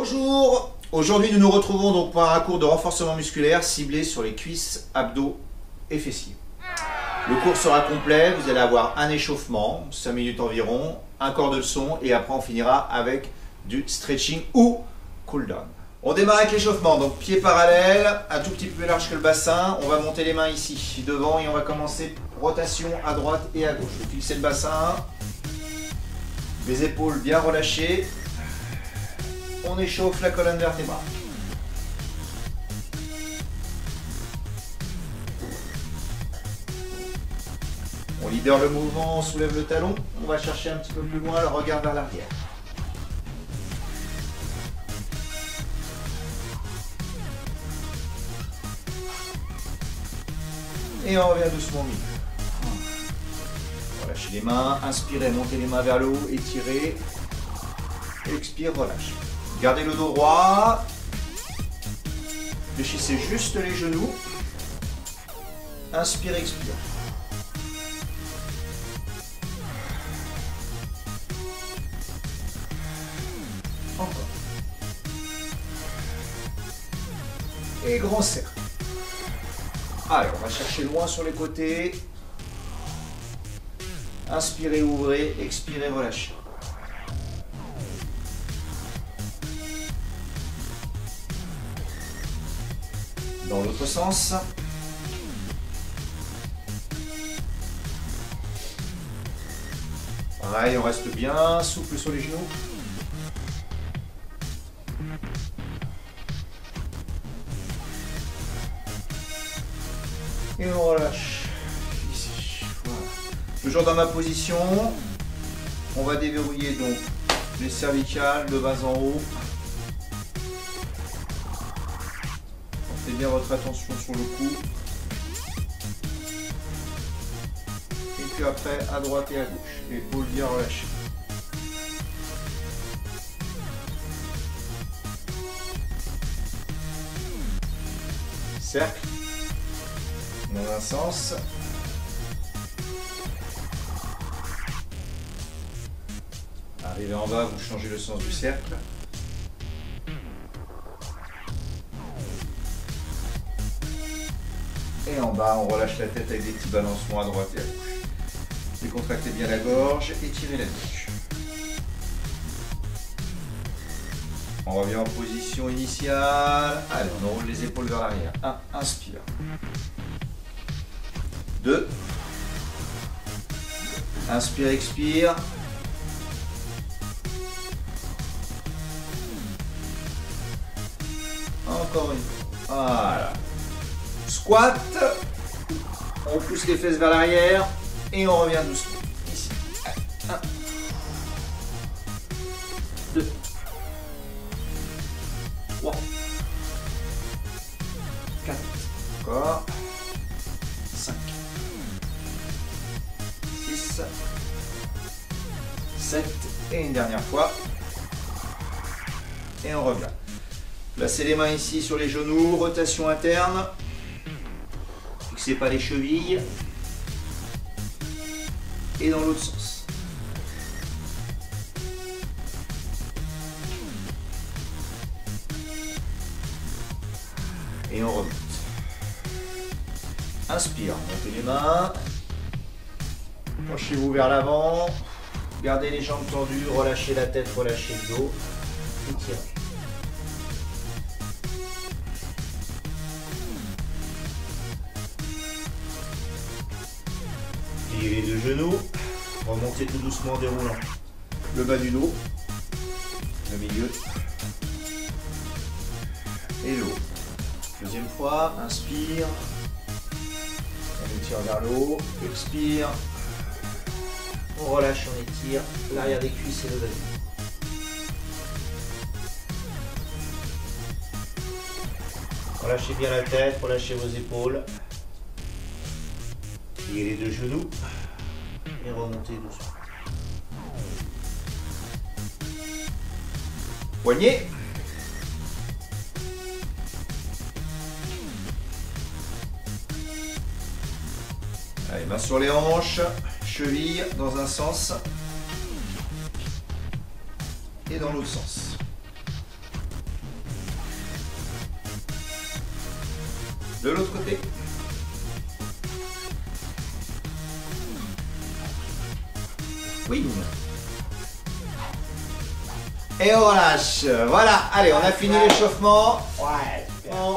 Bonjour. Aujourd'hui nous nous retrouvons donc pour un cours de renforcement musculaire ciblé sur les cuisses, abdos et fessiers. Le cours sera complet, vous allez avoir un échauffement, 5 minutes environ, un corps de leçon et après on finira avec du stretching ou cool down. On démarre avec l'échauffement, donc pieds parallèles, un tout petit peu plus large que le bassin, on va monter les mains ici devant et on va commencer rotation à droite et à gauche. Vous fixez le bassin, les épaules bien relâchées, on échauffe la colonne vertébrale. On libère le mouvement, on soulève le talon, on va chercher un petit peu plus loin le regard vers l'arrière. Et on revient doucement au milieu. Relâchez les mains, inspirez, montez les mains vers le haut, étirez. Expire, relâche. Gardez le dos droit. Fléchissez juste les genoux. Inspire, expire. Encore. Et grand cercle. Allez, on va chercher loin sur les côtés. Inspirez, ouvrez, expirez, relâchez. Dans l'autre sens. Pareil, on reste bien souple sur les genoux. Et on relâche ici. Voilà. Toujours dans ma position, on va déverrouiller donc les cervicales de bas en haut. Portez bien votre attention sur le cou. Et puis après à droite et à gauche. Épaules bien relâchées. Cercle. Dans un sens. Arrivez en bas, vous changez le sens du cercle. Et en bas, on relâche la tête avec des petits balancements à droite et à gauche. Décontractez bien la gorge, étirez la nuque. On revient en position initiale. Allez, on enroule les épaules vers l'arrière. 1, inspire. 2. Inspire, expire. Encore une fois. Voilà. Squat. On pousse les fesses vers l'arrière et on revient doucement. Ici. 1. 2. 3. 4. Encore. 5. 6. 7. Et une dernière fois. Et on revient. Placez les mains ici sur les genoux, rotation interne. Fixez pas les chevilles. Et dans l'autre sens. Et on remonte. Inspire, montez les mains. Penchez-vous vers l'avant. Gardez les jambes tendues, relâchez la tête, relâchez le dos. Étirez. Pliez les deux genoux, remontez tout doucement en déroulant le bas du dos, le milieu et le haut. Deuxième fois, inspire, on étire vers le haut, expire, on relâche, on étire l'arrière des cuisses et le bas du dos. Relâchez bien la tête, relâchez vos épaules. Pliez les deux genoux et remontez doucement. Poignets. Allez, main sur les hanches, cheville dans un sens et dans l'autre sens. De l'autre côté. Oui. Et on relâche. Voilà, allez, on a fini l'échauffement. Ouais.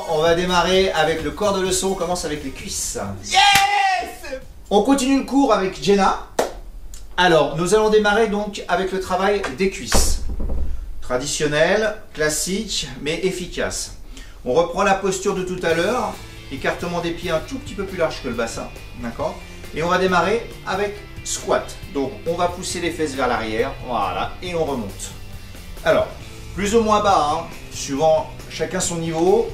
On va démarrer avec le corps de leçon. On commence avec les cuisses. Yes! On continue le cours avec Jenna. Alors, nous allons démarrer donc avec le travail des cuisses. Traditionnel, classique, mais efficace. On reprend la posture de tout à l'heure. Écartement des pieds un tout petit peu plus large que le bassin. D'accord? Et on va démarrer avec squat. Donc, on va pousser les fesses vers l'arrière. Voilà. Et on remonte. Alors, plus ou moins bas, hein, suivant chacun son niveau.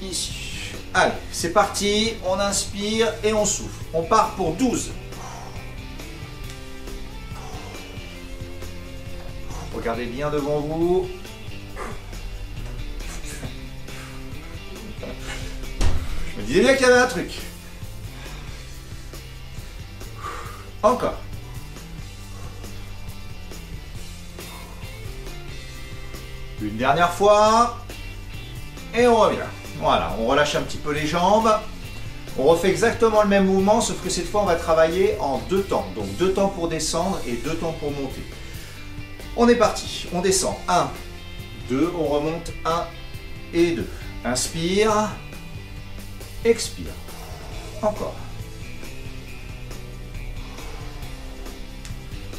Ici. Allez, c'est parti. On inspire et on souffle. On part pour 12. Regardez bien devant vous. Je me disais bien qu'il y avait un truc. Encore. Une dernière fois. Et on revient. Voilà, on relâche un petit peu les jambes. On refait exactement le même mouvement, sauf que cette fois, on va travailler en 2 temps. Donc 2 temps pour descendre et 2 temps pour monter. On est parti. On descend. 1, 2, on remonte. 1 et 2. Inspire. Expire. Encore.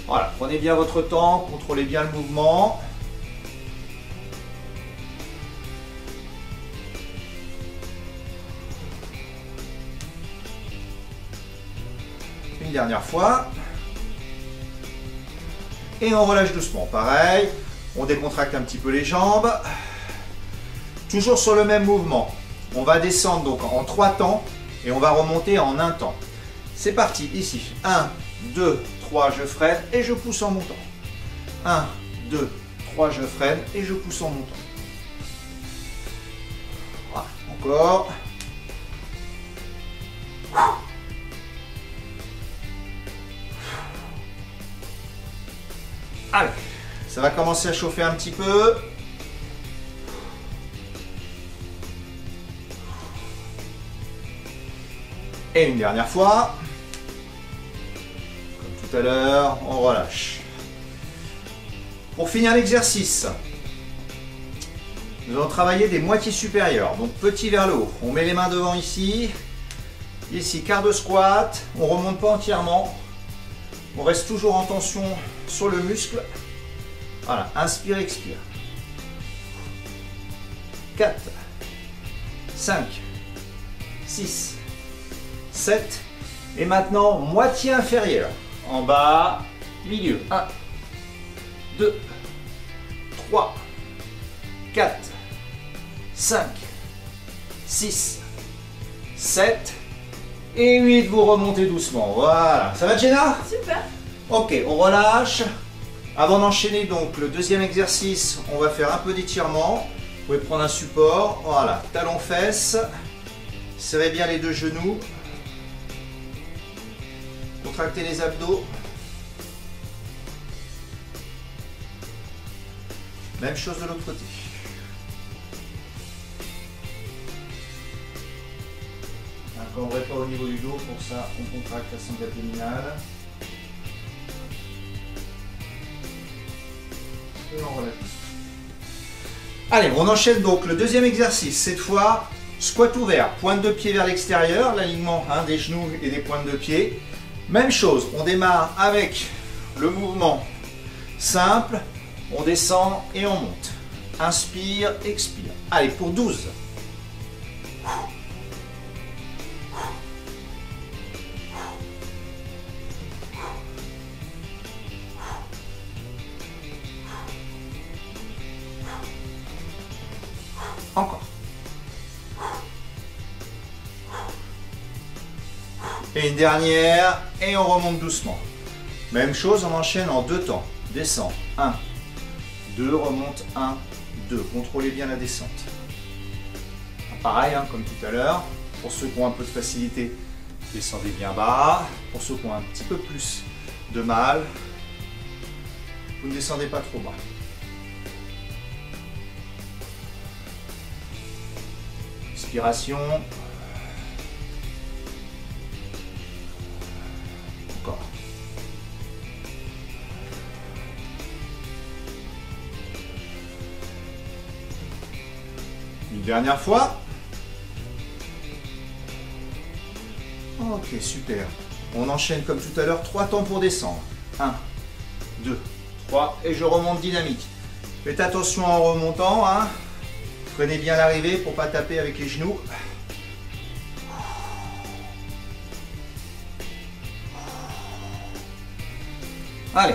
Voilà, prenez bien votre temps, contrôlez bien le mouvement. Une dernière fois. Et on relâche doucement. Pareil, on décontracte un petit peu les jambes. Toujours sur le même mouvement. On va descendre donc en 3 temps et on va remonter en 1 temps. C'est parti, ici. 1, 2, 3, je freine et je pousse en montant. 1, 2, 3, je freine et je pousse en montant. Voilà, encore. Allez, ça va commencer à chauffer un petit peu. Et une dernière fois. Comme tout à l'heure, on relâche. Pour finir l'exercice, nous allons travailler des moitiés supérieures. Donc petit vers le haut. On met les mains devant ici. Ici, quart de squat. On ne remonte pas entièrement. On reste toujours en tension sur le muscle. Voilà, inspire, expire. 4, 5, 6, 7. Et maintenant, moitié inférieure. En bas, milieu. 1, 2, 3, 4, 5, 6, 7. Et 8, vous remontez doucement. Voilà. Ça va, Jenna? Super. Ok, on relâche. Avant d'enchaîner donc le deuxième exercice, on va faire un peu d'étirement. Vous pouvez prendre un support. Voilà, talons-fesses. Serrez bien les 2 genoux. Contractez les abdos. Même chose de l'autre côté. Incombrez pas au niveau du dos, pour ça on contracte la sangle abdominale. Et on relâche. Allez, on enchaîne donc le deuxième exercice. Cette fois, squat ouvert, pointe de pied vers l'extérieur, l'alignement des genoux et des pointes de pied. Même chose, on démarre avec le mouvement simple, on descend et on monte. Inspire, expire. Allez, pour 12. Encore. Et une dernière, et on remonte doucement. Même chose, on enchaîne en 2 temps. Descend, 1, 2, remonte, 1, 2. Contrôlez bien la descente. Pareil, comme tout à l'heure. Pour ceux qui ont un peu de facilité, descendez bien bas. Pour ceux qui ont un petit peu plus de mal, vous ne descendez pas trop bas. Expiration. Dernière fois. Ok, super. On enchaîne comme tout à l'heure, 3 temps pour descendre. 1, 2, 3, et je remonte dynamique. Faites attention en remontant, hein. Prenez bien l'arrivée pour ne pas taper avec les genoux. Allez.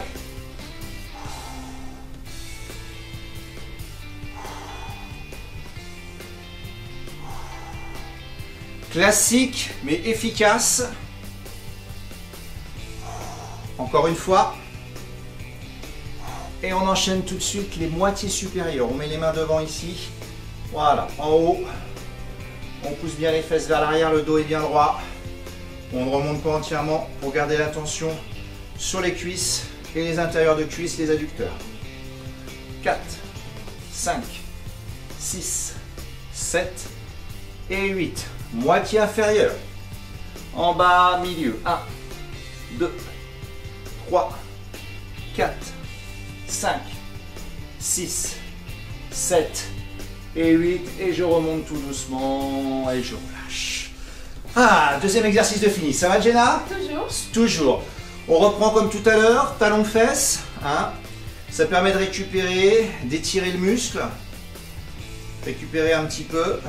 Classique, mais efficace. Encore une fois. Et on enchaîne tout de suite les moitiés supérieures. On met les mains devant ici. Voilà, en haut. On pousse bien les fesses vers l'arrière, le dos est bien droit. On ne remonte pas entièrement pour garder la tension sur les cuisses et les intérieurs de cuisses, les adducteurs. 4, 5, 6, 7 et 8. Moitié inférieure. En bas, milieu. 1, 2, 3, 4, 5, 6, 7 et 8. Et je remonte tout doucement et je relâche. Ah, deuxième exercice de fini. Ça va, Jenna? Toujours. Toujours. On reprend comme tout à l'heure, talon de fesses. Hein. Ça permet de récupérer, d'étirer le muscle. Récupérer un petit peu.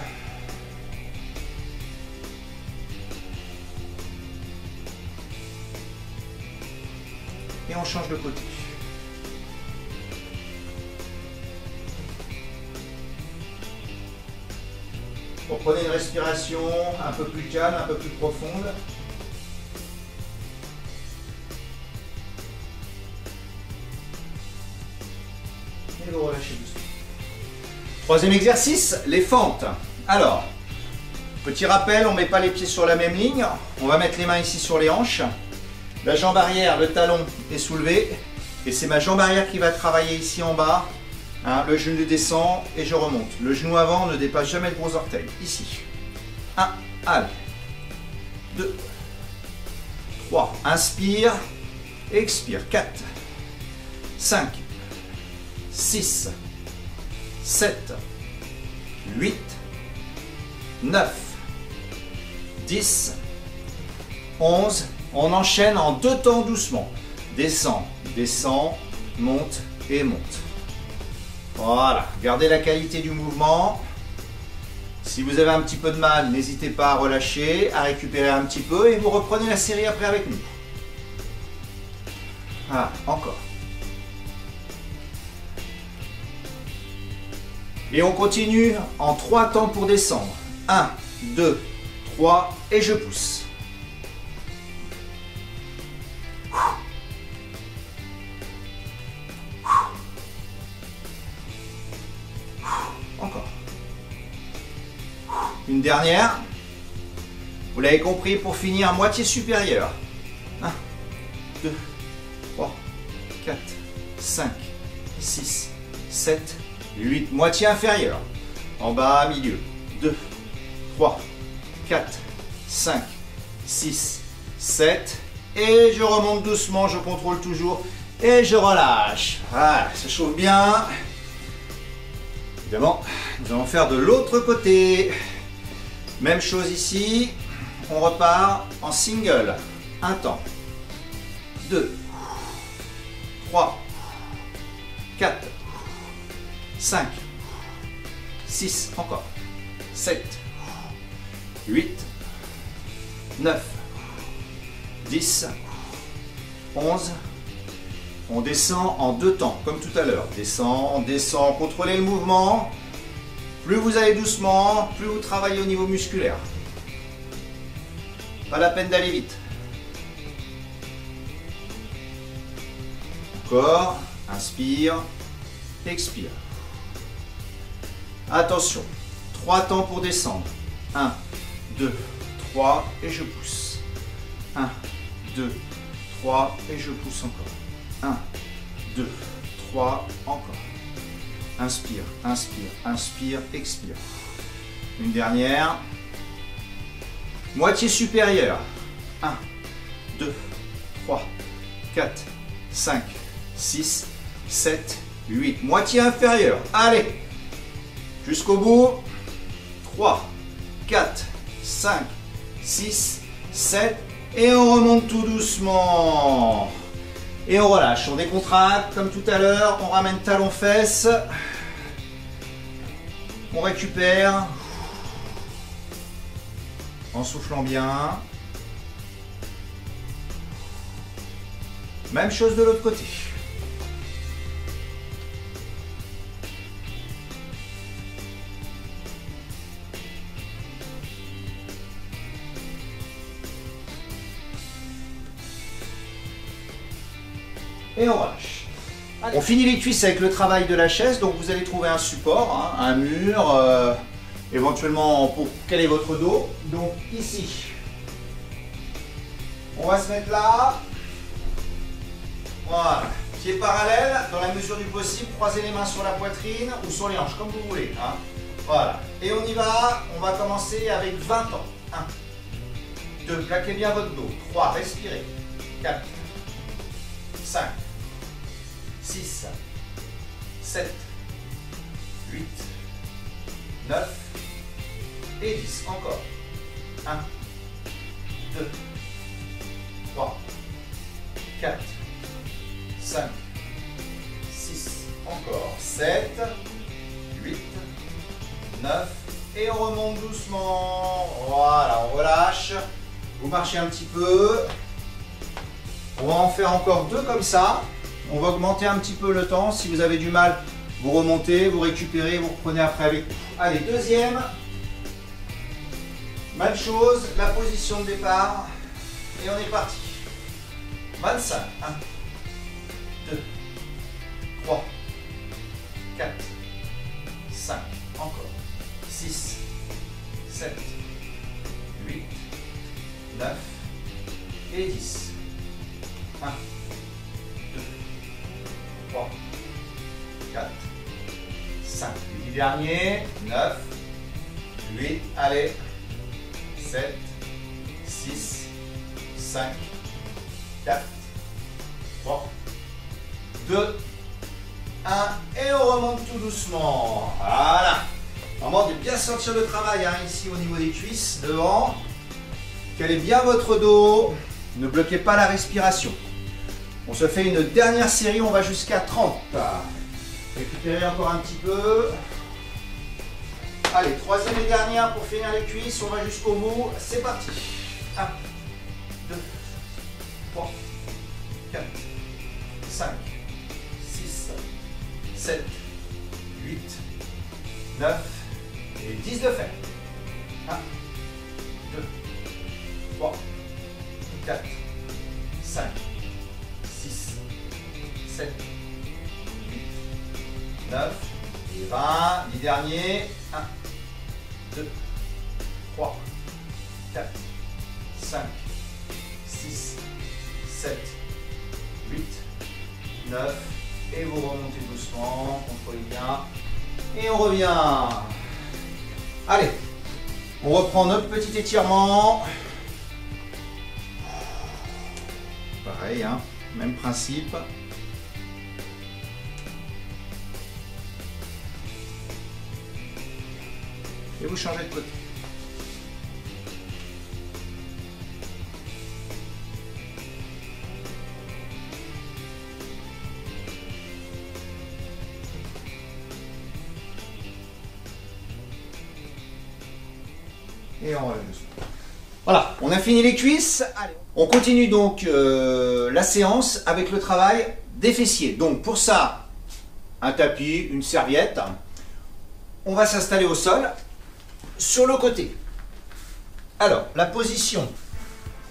Et on change de côté. Reprenez une respiration un peu plus calme, un peu plus profonde. Et vous relâchez doucement. Troisième exercice, les fentes. Alors, petit rappel, on ne met pas les pieds sur la même ligne. On va mettre les mains ici sur les hanches. La jambe arrière, le talon est soulevé. Et c'est ma jambe arrière qui va travailler ici en bas. Hein, le genou descend et je remonte. Le genou avant ne dépasse jamais le gros orteil. Ici. 1, allez. 2, 3. Inspire. Expire. 4, 5, 6, 7, 8, 9, 10, 11. On enchaîne en 2 temps doucement. Descend, descend, monte et monte. Voilà, gardez la qualité du mouvement. Si vous avez un petit peu de mal, n'hésitez pas à relâcher, à récupérer un petit peu et vous reprenez la série après avec nous. Voilà, encore. Et on continue en 3 temps pour descendre. 1, 2, 3 et je pousse. Encore. Une dernière. Vous l'avez compris, pour finir, moitié supérieure. 1, 2, 3, 4, 5, 6, 7, 8. Moitié inférieure. En bas, milieu. 2, 3, 4, 5, 6, 7. Et je remonte doucement, je contrôle toujours. Et je relâche. Voilà, ça chauffe bien. Évidemment, nous allons faire de l'autre côté. Même chose ici. On repart en single. Un temps. 2, 3, 4, 5, 6, encore. 7, 8, 9, 10, 11. On descend en 2 temps, comme tout à l'heure. Descend, descend, contrôlez le mouvement. Plus vous allez doucement, plus vous travaillez au niveau musculaire. Pas la peine d'aller vite. Encore, inspire, expire. Attention, 3 temps pour descendre. 1, 2, 3 et je pousse. 1, 2, 3 et je pousse encore. 1, 2, 3, encore. Inspire, inspire, inspire, expire. Une dernière. Moitié supérieure. 1, 2, 3, 4, 5, 6, 7, 8. Moitié inférieure. Allez. Jusqu'au bout. 3, 4, 5, 6, 7. Et on remonte tout doucement. Et on relâche. On décontracte comme tout à l'heure. On ramène talon-fesses. On récupère. En soufflant bien. Même chose de l'autre côté. Et on relâche. Allez. On finit les cuisses avec le travail de la chaise, donc vous allez trouver un support, hein, un mur, éventuellement pour caler votre dos. Donc ici, on va se mettre là. Voilà, pieds parallèles, dans la mesure du possible, croisez les mains sur la poitrine ou sur les hanches, comme vous voulez. Hein. Voilà, et on y va, on va commencer avec 20 ans. 1, 2, plaquez bien votre dos. 3, respirez. 4, 5, 6, 7, 8, 9 et 10. Encore. 1, 2, 3, 4, 5, 6, encore. 7, 8, 9 et on remonte doucement. Voilà, on relâche. Vous marchez un petit peu. On va en faire encore 2 comme ça. On va augmenter un petit peu le temps. Si vous avez du mal, vous remontez, vous récupérez, vous reprenez après avec vous. Allez, deuxième. Même chose, la position de départ. Et on est parti. 25. 1, 2, 3, 4, 5. Encore. 6, 7, 8, 9 et 10. 1, 2, 3, 4, 5. Les 10 derniers. 9, 8, allez. 7, 6, 5, 4, 3, 2, 1. Et on remonte tout doucement. Voilà. Vraiment de bien sentir le travail hein, ici au niveau des cuisses, devant. Calez bien votre dos. Ne bloquez pas la respiration. On se fait une dernière série, on va jusqu'à 30. Récupérez encore un petit peu. Allez, troisième et dernière pour finir les cuisses, on va jusqu'au bout. C'est parti. 1, 2, 3, 4, 5, 6, 7, 8, 9 et 10 de fait. 1, 2, 3, 4, 5, 6, 7, 8, 9 et 20. 10 derniers. 1, 2, 3, 4, 5, 6, 7, 8, 9. Et vous remontez doucement, contrôlez bien. Et on revient. Allez, on reprend notre petit étirement. Pareil, hein, même principe. Et vous changez de côté. Et on relève doucement. Voilà, on a fini les cuisses. Allez. On continue donc la séance avec le travail des fessiers. Donc pour ça, un tapis, une serviette. On va s'installer au sol, sur le côté. Alors, la position.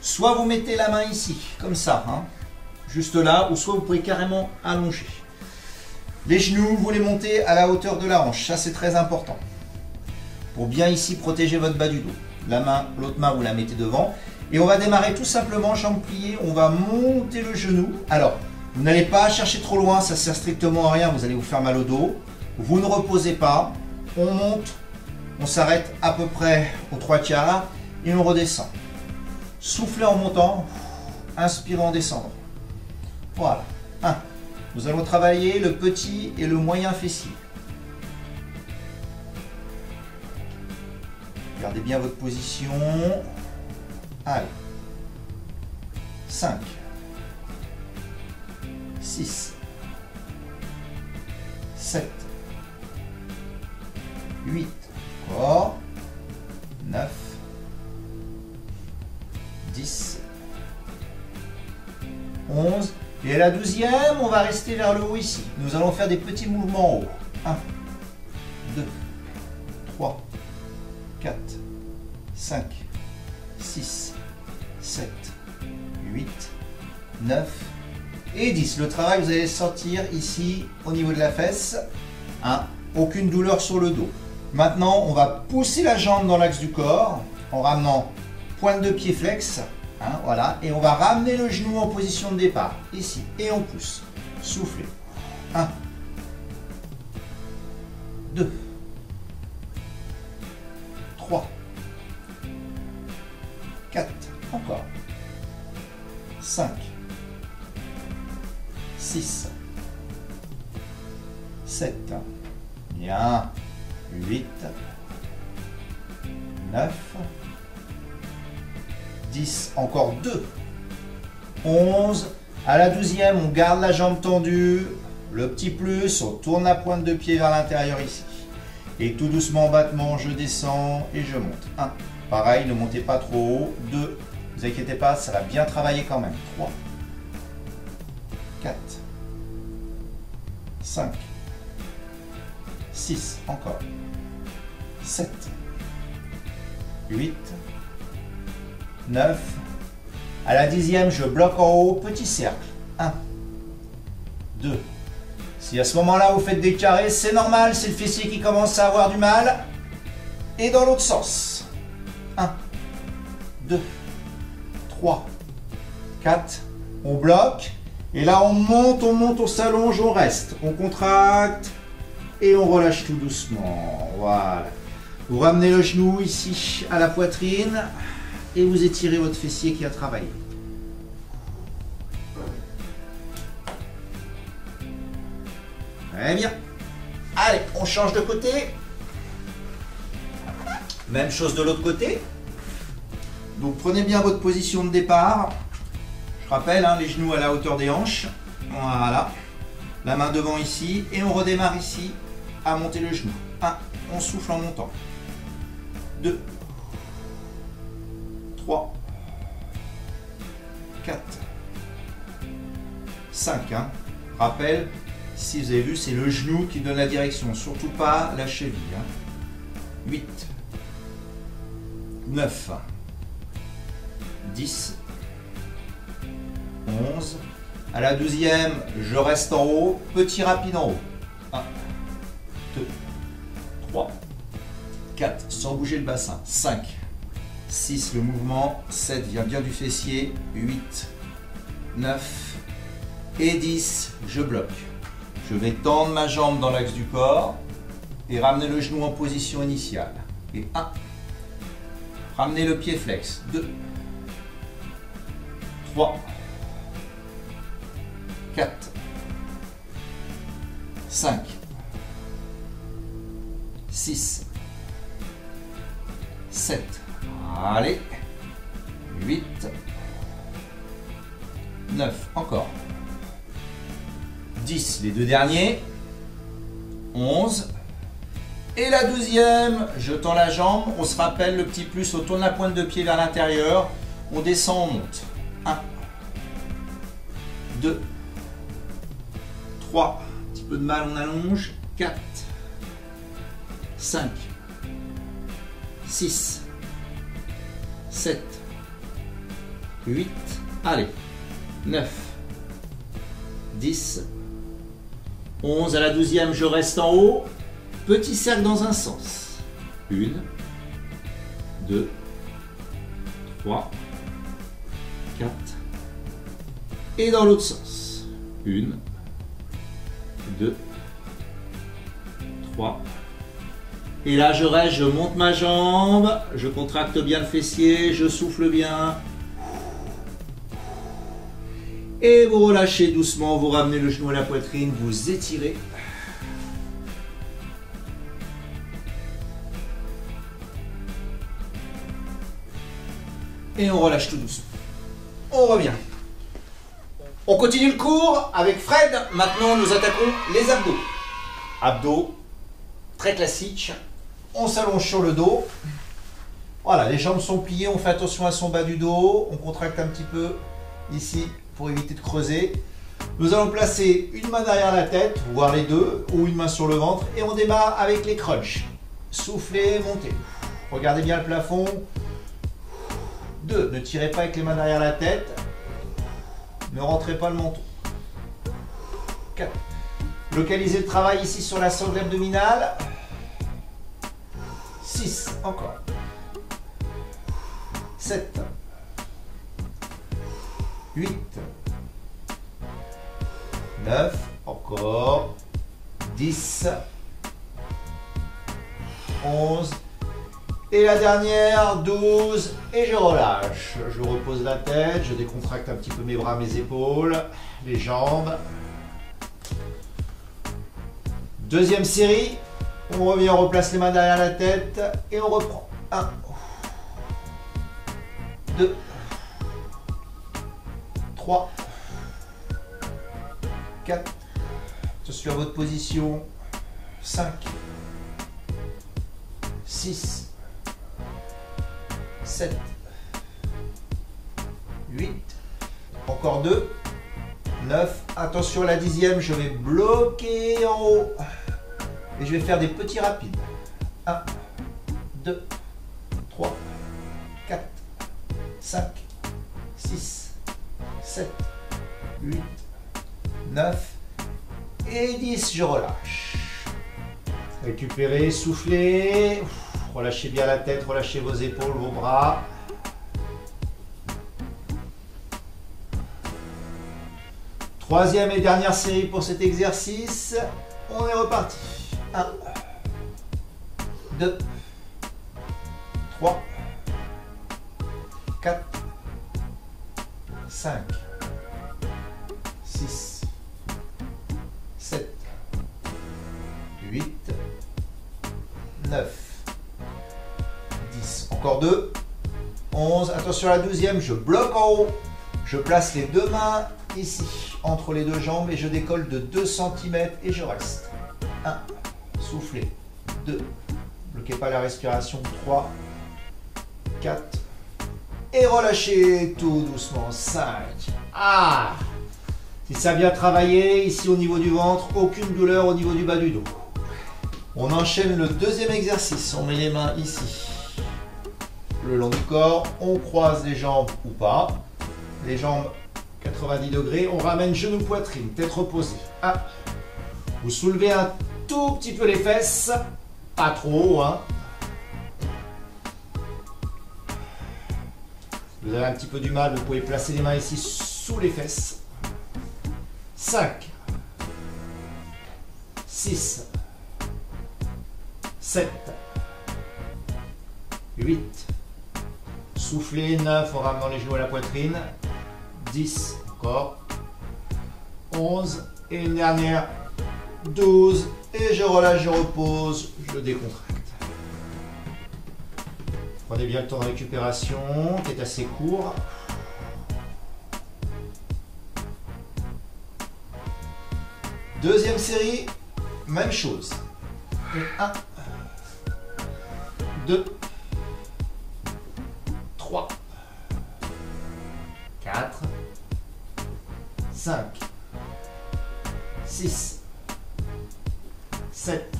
Soit vous mettez la main ici, comme ça, hein, juste là, ou soit vous pouvez carrément allonger. Les genoux, vous les montez à la hauteur de la hanche. Ça, c'est très important. Pour bien ici protéger votre bas du dos. La main, l'autre main, vous la mettez devant. Et on va démarrer tout simplement, jambes pliées. On va monter le genou. Alors, vous n'allez pas chercher trop loin, ça sert strictement à rien. Vous allez vous faire mal au dos. Vous ne reposez pas. On monte. On s'arrête à peu près aux 3/4 et on redescend. Soufflez en montant. Inspirez en descendant. Voilà. 1. Nous allons travailler le petit et le moyen fessier. Gardez bien votre position. Allez. 5, 6, 7, 8, encore, 9, 10, 11, et à la 12e, on va rester vers le haut ici. Nous allons faire des petits mouvements en haut. 1, 2, 3, 4, 5, 6, 7, 8, 9 et 10. Le travail, vous allez le sentir ici au niveau de la fesse. Aucune douleur sur le dos. Maintenant, on va pousser la jambe dans l'axe du corps en ramenant pointe de pied flex. Voilà. Et on va ramener le genou en position de départ. Ici. Et on pousse. Soufflez. 1, 2, 3, 4, encore. 5, 6, 7, bien, 8, 9, 10, encore 2, 11, à la 12e, on garde la jambe tendue, le petit plus, on tourne la pointe de pied vers l'intérieur ici. Et tout doucement, battement, je descends et je monte. 1, pareil, ne montez pas trop haut. 2, ne vous inquiétez pas, ça va bien travailler quand même. 3, 4, 5, 6, encore. 7, 8, 9. À la 10e, je bloque en haut, petit cercle. 1, 2. Si à ce moment-là, vous faites des carrés, c'est normal, c'est le fessier qui commence à avoir du mal. Et dans l'autre sens. 1, 2, 3, 4. On bloque. Et là, on monte, on s'allonge, on reste. On contracte et on relâche tout doucement. Voilà. Vous ramenez le genou ici à la poitrine et vous étirez votre fessier qui a travaillé. Très bien. Allez, on change de côté. Même chose de l'autre côté. Donc prenez bien votre position de départ. Je rappelle, les genoux à la hauteur des hanches. Voilà. La main devant ici. Et on redémarre ici à monter le genou. 1. On souffle en montant. 2. 3. 4. 5. Rappel, si vous avez vu, c'est le genou qui donne la direction. Surtout pas la cheville. 8. 9. 10. 11. À la 12e, je reste en haut. Petit rapide en haut. 1, 2, 3, 4. Sans bouger le bassin. 5, 6. Le mouvement. 7. Vient bien du fessier. 8, 9 et 10. Je bloque. Je vais tendre ma jambe dans l'axe du corps et ramener le genou en position initiale. Et 1. Ramenez le pied flex. 2, 3, 4, 5, 6, 7, allez, 8, 9, encore, 10, les deux derniers, 11, et la 12e, je tends la jambe, on se rappelle le petit plus, on tourne la pointe de pied vers l'intérieur, on descend, on monte, 1, 2, 3, un petit peu de mal, on allonge, 4, 5, 6, 7, 8, allez, 9, 10, 11, à la 12e, je reste en haut, petit cercle dans un sens, 1, 2, 3, 4, et dans l'autre sens, 1, 2, 3, et là je reste, je monte ma jambe, je contracte bien le fessier, je souffle bien, et vous relâchez doucement, vous ramenez le genou à la poitrine, vous étirez, Et on relâche tout doucement. On revient. On continue le cours avec Fred. Maintenant, nous attaquons les abdos. Abdos, très classique. On s'allonge sur le dos. Voilà, les jambes sont pliées. On fait attention à son bas du dos. On contracte un petit peu ici pour éviter de creuser. Nous allons placer une main derrière la tête, voire les deux, ou une main sur le ventre. Et on démarre avec les crunchs. Soufflez, montez. Regardez bien le plafond. 2. Ne tirez pas avec les mains derrière la tête. Ne rentrez pas le menton. 4. Localisez le travail ici sur la sangle abdominale. 6. Encore. 7. 8. 9. Encore. 10. 11. Et la dernière, 12, et je relâche. Je repose la tête, je décontracte un petit peu mes bras, mes épaules, les jambes. Deuxième série, on revient, on replace les mains derrière la tête et on reprend. 1, 2, 3, 4, attention à votre position, 5, 6, 7, 8, encore 2, 9, attention à la 10e, je vais bloquer en haut et je vais faire des petits rapides. 1, 2, 3, 4, 5, 6, 7, 8, 9 et 10, je relâche. Récupérez, soufflez. Relâchez bien la tête, relâchez vos épaules, vos bras. Troisième et dernière série pour cet exercice. On est reparti. 1, 2, 3, 4, 5, 6, 7, 8, 9. Encore 2, 11, attention à la 12e, je bloque en haut, je place les deux mains ici, entre les deux jambes et je décolle de 2 cm et je reste. 1, soufflez, 2, bloquez pas la respiration, 3, 4, et relâchez tout doucement, 5. Ah, si ça a bien travaillé, ici au niveau du ventre, aucune douleur au niveau du bas du dos. On enchaîne le deuxième exercice, on met les mains ici. Le long du corps, on croise les jambes ou pas, les jambes 90 degrés, on ramène genou poitrine, tête reposée. 1. Vous soulevez un tout petit peu les fesses, pas trop, hein. Vous avez un petit peu du mal, vous pouvez placer les mains ici sous les fesses. 5, 6, 7, 8, soufflez, 9 en ramenant les genoux à la poitrine, 10 encore, 11 et une dernière, 12 et je relâche, je repose, je décontracte. Prenez bien le temps de récupération qui est assez court. Deuxième série, même chose. 1, 2, 3, 4, 5, 6, 7,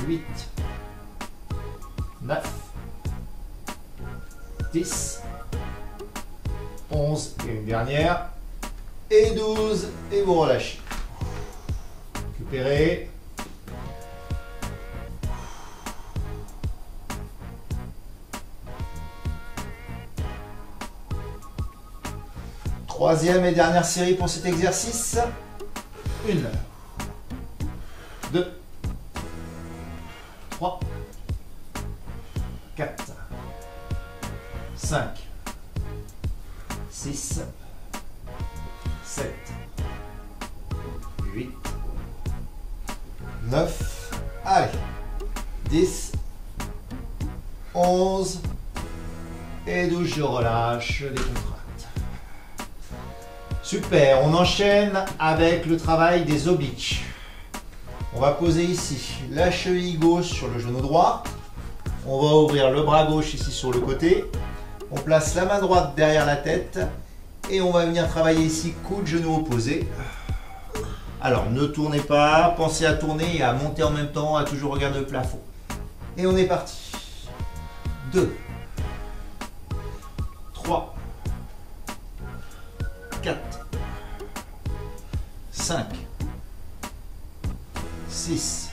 8, 9, 10, 11 et une dernière, et 12 et vous relâchez. Récupérez. Troisième et dernière série pour cet exercice. 1, 2, 3, 4, 5, 6, 7, 8, 9, allez, 10, 11 Et 12, je relâche, décontracte. Super, on enchaîne avec le travail des obliques. On va poser ici la cheville gauche sur le genou droit. On va ouvrir le bras gauche ici sur le côté. On place la main droite derrière la tête. Et on va venir travailler ici, coude, genou opposé. Alors, ne tournez pas, pensez à tourner et à monter en même temps, à toujours regarder le plafond. Et on est parti. 2, 3, 4, 5, 6,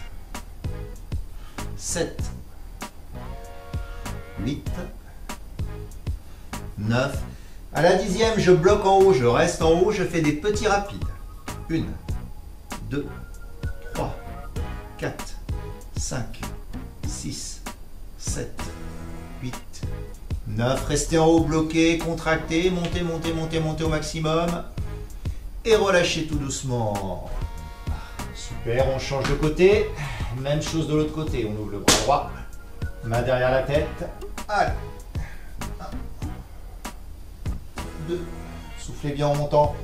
7, 8, 9. À la 10e, je bloque en haut, je reste en haut, je fais des petits rapides. 1, 2, 3, 4, 5, 6, 7, 8, 9. Restez en haut, bloqué, contractez, montez, montez, montez, montez au maximum. Et relâchez tout doucement. Super, on change de côté. Même chose de l'autre côté, on ouvre le bras droit. Main derrière la tête. Allez. 2. Soufflez bien en montant.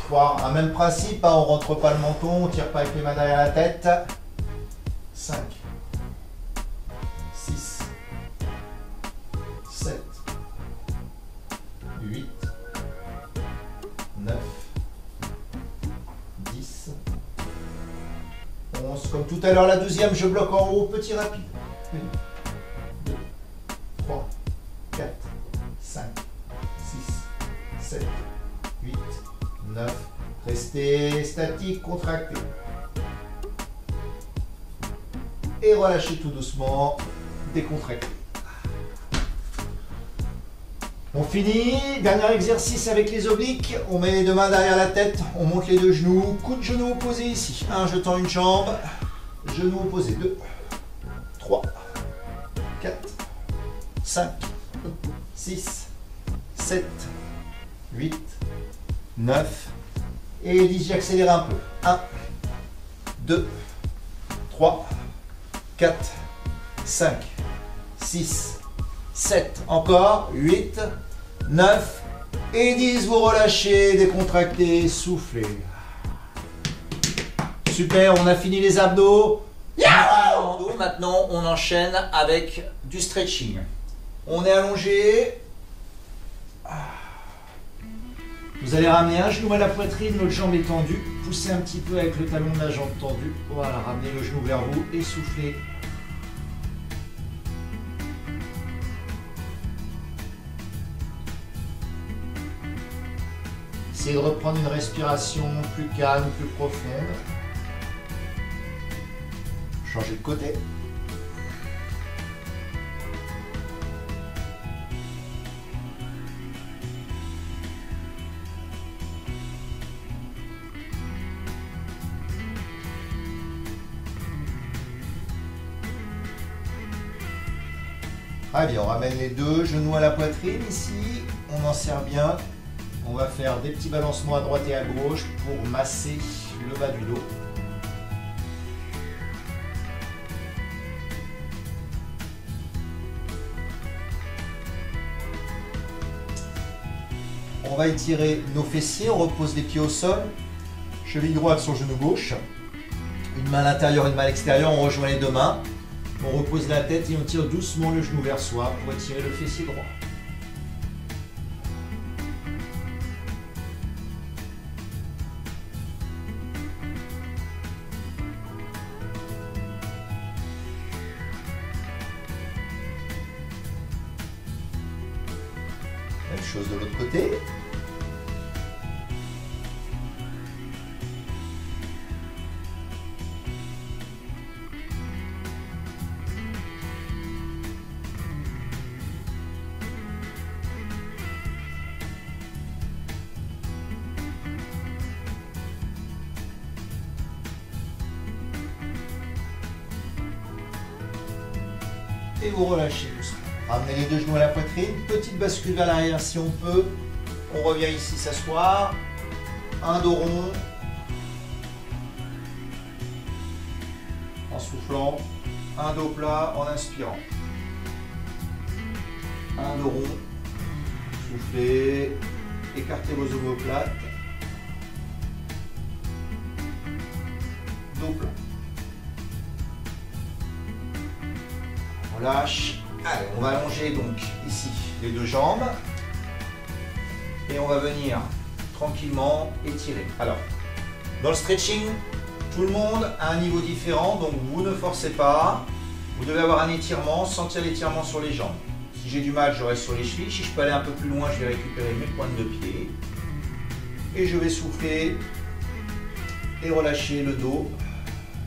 3. Un même principe, hein, on ne rentre pas le menton, on ne tire pas avec les mains derrière la tête. 5. 6. 7. 8. 9. 10. 11. Comme tout à l'heure, la 12e, je bloque en haut, petit rapide. 1, 2, 3, 4, 5, 6, 7, 8, 9. Restez statique, contracté. Et relâchez tout doucement, décontracté. On finit, dernier exercice avec les obliques. On met les deux mains derrière la tête, on monte les deux genoux, coup de genou opposé ici. 1, je tends une jambe, genou opposé, 2, 3, 4, 5, 6, 7, 8, 9, et 10, j'accélère un peu. 1, 2, 3, 4, 5, 6, 7, encore, 8, 9, et 10, vous relâchez, décontractez, soufflez. Super, on a fini les abdos. Maintenant, on enchaîne avec du stretching. On est allongé. Vous allez ramener un genou à la poitrine, l'autre jambe est tendue. Poussez un petit peu avec le talon de la jambe tendu. Voilà, ramenez le genou vers vous et soufflez. Essayez de reprendre une respiration plus calme, plus profonde. Changez de côté. Très bien, on ramène les deux genoux à la poitrine ici, on en serre bien. On va faire des petits balancements à droite et à gauche pour masser le bas du dos. On va étirer nos fessiers, on repose les pieds au sol, cheville droite sur genou gauche, une main à l'intérieur, une main à l'extérieur, on rejoint les deux mains. On repose la tête et on tire doucement le genou vers soi pour étirer le fessier droit. Même chose de l'autre côté. Et vous relâchez doucement. Ramenez les deux genoux à la poitrine, petite bascule vers l'arrière si on peut. On revient ici s'asseoir. Un dos rond. En soufflant. Un dos plat en inspirant. Un dos rond. Soufflez, écartez vos omoplates. Dos plat. On lâche. Allez, on va allonger donc ici les deux jambes. Et on va venir tranquillement étirer. Alors, dans le stretching, tout le monde a un niveau différent, donc vous ne forcez pas. Vous devez avoir un étirement, sentir l'étirement sur les jambes. Si j'ai du mal, je reste sur les chevilles. Si je peux aller un peu plus loin, je vais récupérer mes pointes de pied. Et je vais souffler et relâcher le dos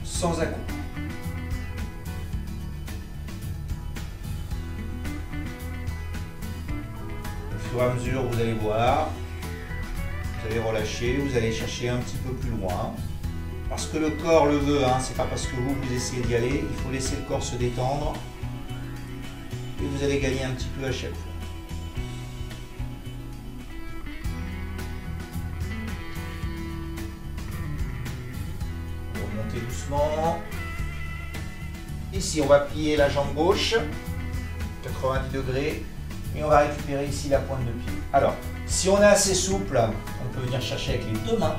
sans à-coups. Au fur et à mesure, vous allez voir, vous allez relâcher, vous allez chercher un petit peu plus loin. Parce que le corps le veut, hein, c'est pas parce que vous essayez d'y aller, il faut laisser le corps se détendre. Et vous allez gagner un petit peu à chaque fois. Remontez doucement. Ici, on va plier la jambe gauche, 90 degrés, et on va récupérer ici la pointe de pied. Alors, si on est assez souple, on peut venir chercher avec les deux mains.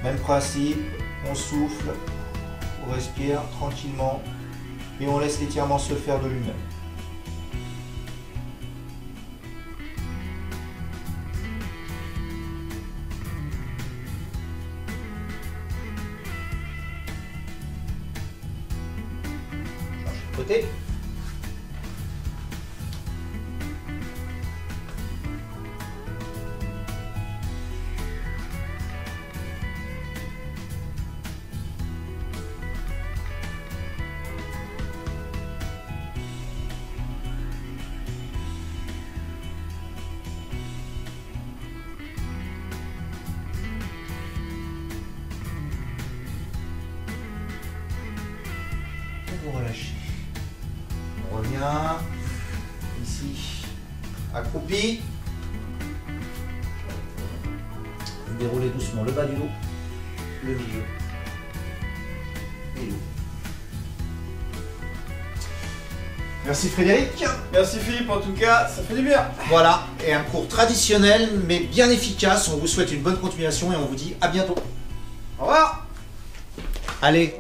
Même principe, on souffle, on respire tranquillement et on laisse l'étirement se faire de lui-même. Change de côté. Vous relâchez. On revient ici, accroupi. Vous déroulez doucement le bas du dos, le milieu et le haut. Merci Frédéric. Merci Philippe, en tout cas, ça fait du bien. Voilà, et un cours traditionnel mais bien efficace. On vous souhaite une bonne continuation et on vous dit à bientôt. Au revoir. Allez.